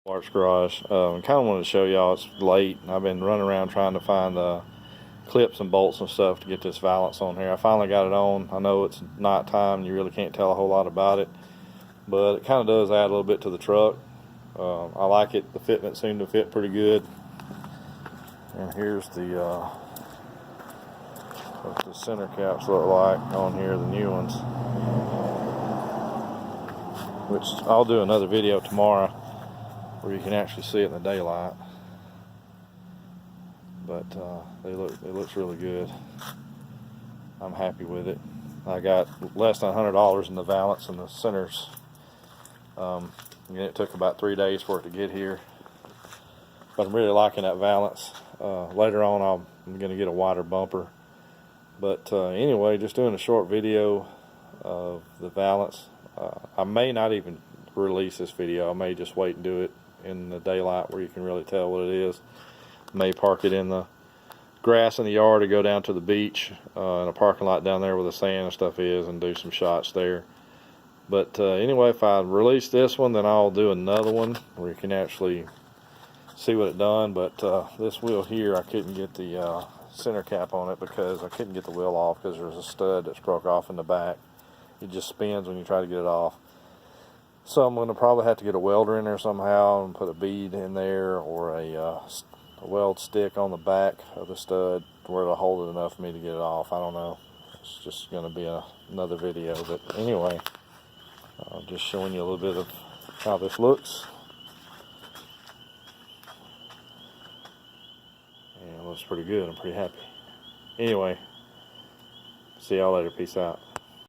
Parts garage. Kind of wanted to show y'all, it's late. I've been running around trying to find clips and bolts and stuff to get this valance on here. I finally got it on. I know it's night time and you really can't tell a whole lot about it, but it kind of does add a little bit to the truck. I like it. The fitment seemed to fit pretty good. And here's what the center caps look like on here, the new ones, which I'll do another video tomorrow where you can actually see it in the daylight. But it looks really good. I'm happy with it. I got less than $100 in the valance and the centers. And it took about 3 days for it to get here. But I'm really liking that valance. Later on I'm going to get a wider bumper. But anyway, just doing a short video of the valance. I may not even release this video. I may just wait and do it in the daylight where you can really tell what it is. May park it in the grass in the yard or go down to the beach in a parking lot down there where the sand and stuff is and do some shots there. But anyway, if I release this one, then I'll do another one where you can actually see what it done. But this wheel here, I couldn't get the center cap on it because I couldn't get the wheel off because there's a stud that's broke off in the back. It just spins when you try to get it off. So I'm going to probably have to get a welder in there somehow and put a bead in there or a weld stick on the back of the stud where it'll hold it enough for me to get it off. I don't know. It's just going to be another video. But anyway, just showing you a little bit of how this looks. And it looks pretty good. I'm pretty happy. Anyway, see y'all later. Peace out.